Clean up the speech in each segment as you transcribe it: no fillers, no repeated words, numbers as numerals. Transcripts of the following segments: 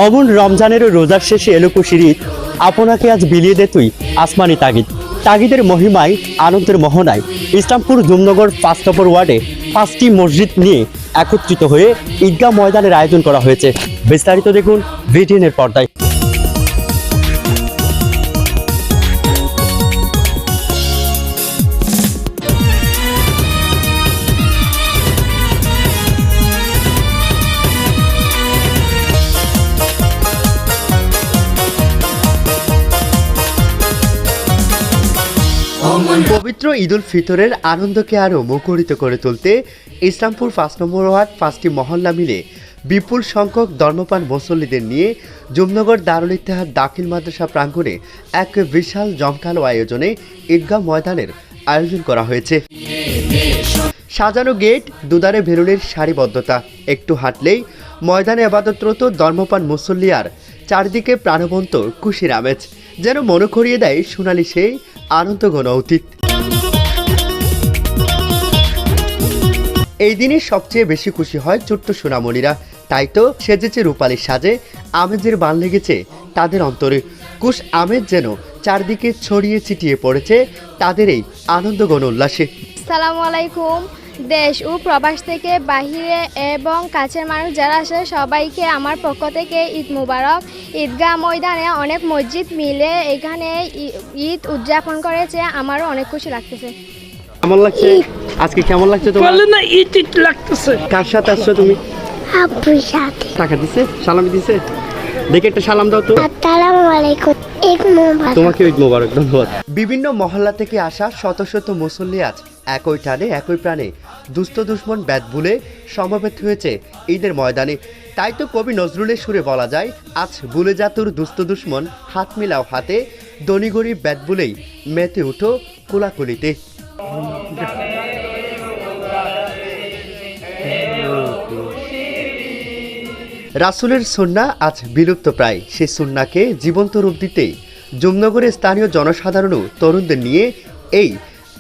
অমন রমজানেরও রোজার শেষে এলো খুশির ঈদ, আপনাকে আজ বিলিয়ে দে তুই আসমানি তাগিদ। তাগিদের মহিমায় আনন্দের মোহনায় ইসলামপুর জুমনগর 5 নম্বর ওয়ার্ডে 5টি মসজিদ নিয়ে একত্রিত হয়ে ঈদগাহ ময়দানের আয়োজন করা হয়েছে। বিস্তারিত দেখুন ভিডিএনের পর্দায়। পবিত্র ঈদ উল ফিতরের আনন্দকে আরও মুখরিত করে তুলতে ইসলামপুর 5 নম্বর ওয়ার্ড 5টি মহল্লা মিলে বিপুল সংখ্যক ধর্মপ্রাণ মুসল্লিদের নিয়ে জুমনগর দারুল ইত্তেহাদ দাখিল মাদ্রাসা প্রাঙ্গণে এক বিশাল জমকালো আয়োজনে ঈদগাহ ময়দানের আয়োজন করা হয়েছে। সাজানো গেট, দুধারে বেলুনের সারিবদ্ধতা, একটু হাঁটলেই ময়দানে আবাদতরত ধর্মপ্রাণ মুসল্লি আর চারদিকে প্রাণবন্ত খুশির আমেজ যেন মনে করিয়ে দেয় সোনালি সেই আনন্দঘন অতীত। এই দিনে সবচেয়ে বেশি খুশি হয় ছোট্ট সোনামণিরা, তাই তো সেজেছে রূপালীর সাজে, আমেজের বান লেগেছে তাদের অন্তরে। কুশ আমেজ যেন চারদিকে ছড়িয়ে ছিটিয়ে পড়েছে তাদের এই আনন্দঘন উল্লাসে। আসসালামু আলাইকুম। দেশ ও প্রবাস থেকে বাহিরে এবং কাছের মানুষ যারা আসে সবাইকে আমার পক্ষ থেকে ঈদ মুবারক। ঈদগাহ ময়দানে অনেক মসজিদ মিলে এখানে ঈদ উদযাপন করেছে, আমারও অনেক খুশি লাগতেছে। কেমন লাগছে আজকে? কেমন লাগছে তোমার? বলে না ঈদ ঈদ লাগতেছে। কার সাথে আসছো তুমি? আব্বুর সাথে। টাকা দিছে, সালামি দিছে, দেখে একটা সালাম দাও তো। আসসালামু আলাইকুম। ঈদ মুবারক। তোমাকে ঈদ মোবারক, ধন্যবাদ। বিভিন্ন মহল্লা থেকে আসা শত শত মুসল্লি আজ একই টানে একই প্রাণে দুস্থ দুশ্মন ব্যাত ভুলে সমবেত হয়েছে ঈদের ময়দানে। তাই তো কবি নজরুলের সুরে বলা যায়, আজ ভুলে যা তোর দুস্থ দুশ্মন, হাত মিলাও হাতে, ধনী গরিব ব্যাত ভুলেই মেতে উঠো কোলাকুলিতে। রাসূলের সুন্নাহ আজ বিলুপ্ত প্রায়, সে সুন্নাহকে জীবন্ত রূপ দিতে জুমনগরের স্থানীয় জনসাধারণ ও তরুণদের নিয়ে এই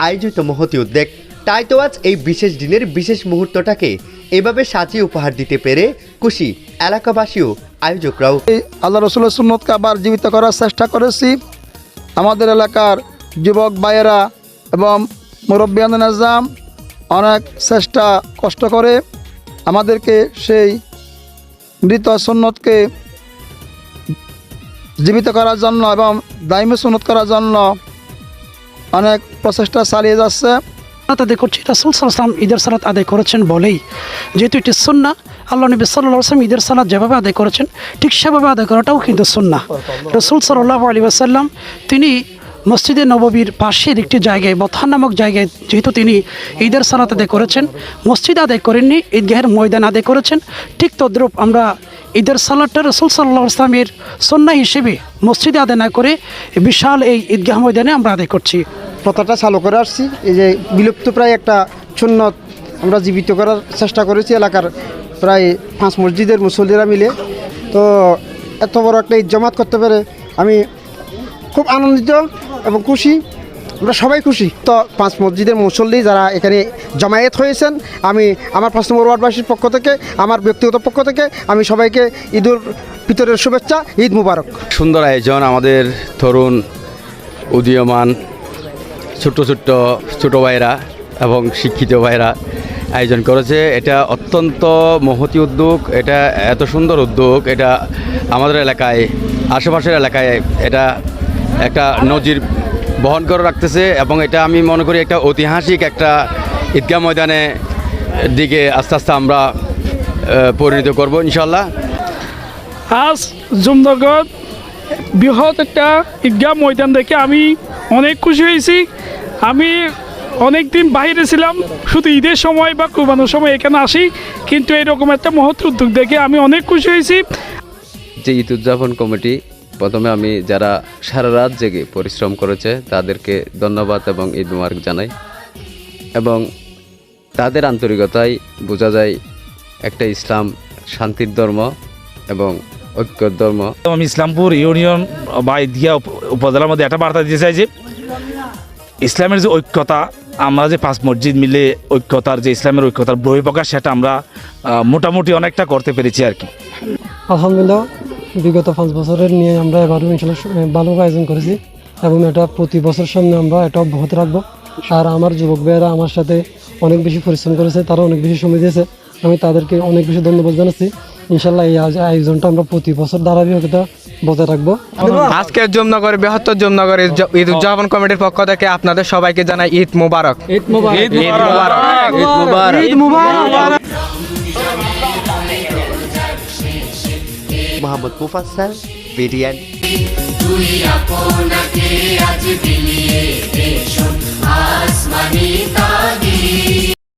আয়োজিত মহতি উদ্যোগ। তাই তো আজ এই বিশেষ দিনের বিশেষ মুহূর্তটাকে এভাবে সাজিয়ে উপহার দিতে পেরে খুশি এলাকাবাসী ও আয়োজকরাও। আল্লাহ রসুলের সুন্নতকে আবার জীবিত করার চেষ্টা করেছি। আমাদের এলাকার যুবক ভাইয়েরা এবং মুরব্বিয়ান নিজাম অনেক চেষ্টা কষ্ট করে আমাদেরকে সেই মৃত সুন্নতকে জীবিত করার জন্য এবং দাইমি সুন্নত করার জন্য অনেক প্রচেষ্টা চালিয়ে যাচ্ছে। আদায় করছি, রাসূল সাল্লাল্লাহু আলাইহি ওয়াসাল্লাম ঈদের সালাত আদায় করেছেন বলেই, যেহেতু এটি সুন্নাহ, আল্লাহ নবী সাল্লাল্লাহু আলাইহি ওয়াসাল্লাম ঈদের সালাত যেভাবে আদায় করেছেন ঠিক সেভাবে আদায় করাটাও কিন্তু সুন্নাহ। রাসূল সাল্লাল্লাহু আলাইহি ওয়াসাল্লাম তিনি মসজিদে নববীর পাশের একটি জায়গায় বথান নামক জায়গায় যেহেতু তিনি ঈদের সালাত আদায় করেছেন, মসজিদ আদায় করেননি, ঈদগাহের ময়দান আদায় করেছেন, ঠিক তদ্রূপ আমরা ঈদের সালাতটা রাসূল সাল্লাল্লাহু আলাইহি ওয়াসাল্লামের সুন্নাহ হিসেবে মসজিদে আদায় না করে বিশাল এই ঈদগাহ ময়দানে আমরা আদায় করছি। প্রথাটা চালু করে আসছি। এই যে বিলুপ্ত প্রায় একটা সুন্নত আমরা জীবিত করার চেষ্টা করেছি এলাকার প্রায় 5 মসজিদের মুসল্লিরা মিলে। তো এত বড় একটা ঈদ জামাত করতে পেরে আমি খুব আনন্দিত এবং খুশি, আমরা সবাই খুশি। তো 5 মসজিদের মুসল্লি যারা এখানে জমায়েত হয়েছেন, আমি আমার 5 নম্বর ওয়ার্ডবাসীর পক্ষ থেকে, আমার ব্যক্তিগত পক্ষ থেকে আমি সবাইকে ঈদ উল ফিতরের শুভেচ্ছা, ঈদ মুবারক। সুন্দর আয়োজন, আমাদের তরুণ উদীয়মান ছোট ভাইরা এবং শিক্ষিত ভাইরা আয়োজন করেছে। এটা অত্যন্ত মহতি উদ্যোগ, এটা এত সুন্দর উদ্যোগ, এটা আমাদের এলাকায় আশেপাশের এলাকায় এটা একটা নজির বহন করে রাখতেছে এবং এটা আমি মনে করি একটা ঐতিহাসিক একটা ঈদগাহ ময়দানে দিকে আস্তে আস্তে আমরা পরিণত করব ইনশাল্লাহ। আজ জুমনগর বৃহৎ একটা ঈদগাহ ময়দান দেখে আমি অনেক খুশি হয়েছি। আমি অনেক দিন বাইরে ছিলাম, শুধু ঈদের সময় বা কুরবানোর সময় এখানে আসি, কিন্তু এরকম একটা মহৎ উদ্যোগ দেখে আমি অনেক খুশি হয়েছি। যে ঈদ উদযাপন কমিটি, প্রথমে আমি যারা সারা রাত জেগে পরিশ্রম করেছে তাদেরকে ধন্যবাদ এবং ঈদ মুবারক জানাই, এবং তাদের আন্তরিকতায় বোঝা যায় একটা ইসলাম শান্তির ধর্ম এবং ঐক্যর ধর্ম। আমি ইসলামপুর ইউনিয়ন বা ঈদগাহ উপজেলার মধ্যে একটা বার্তা দিতে চাই যে ইসলামের যে ঐক্যতা, আমরা যে 5 মসজিদ মিলে ঐক্যতার যে ইসলামের ঐক্যতার বহিঃপ্রকাশ, সেটা আমরা মোটামুটি অনেকটা করতে পেরেছি আর কি। আলহামদুলিল্লাহ, বিগত 5 বছরের নিয়ে আমরা এবারও ইনশাল্লাহ ভালো আয়োজন করেছি এবং এটা প্রতি বছর সামনে আমরা এটা অব্যাহত রাখবো। আর আমার যুবক ভাইয়েরা আমার সাথে অনেক বেশি পরিশ্রম করেছে, তারা অনেক বেশি সময় দিয়েছে, আমি তাদেরকে অনেক বেশি ধন্যবাদ জানাচ্ছি। ইনশাল্লাহ এই আয়োজনটা আমরা প্রতি বছর ধারাবাহিকতা বজায় রাখবো। আজকে জমনগর বৃহত্তর জমনগর ঈদ উদযাপন কমিটির পক্ষ থেকে আপনাদের সবাইকে জানাই ঈদ মুবারক। ঈদ মুবারক। ঈদ মুবারক। ঈদ মুবারক। ঈদ মুবারক। মোহাম্মদ মুফাসসাল, বিডিএন। তুই আপনাকে আজ বিলিয়ে দে শোন আসমানি তাগি।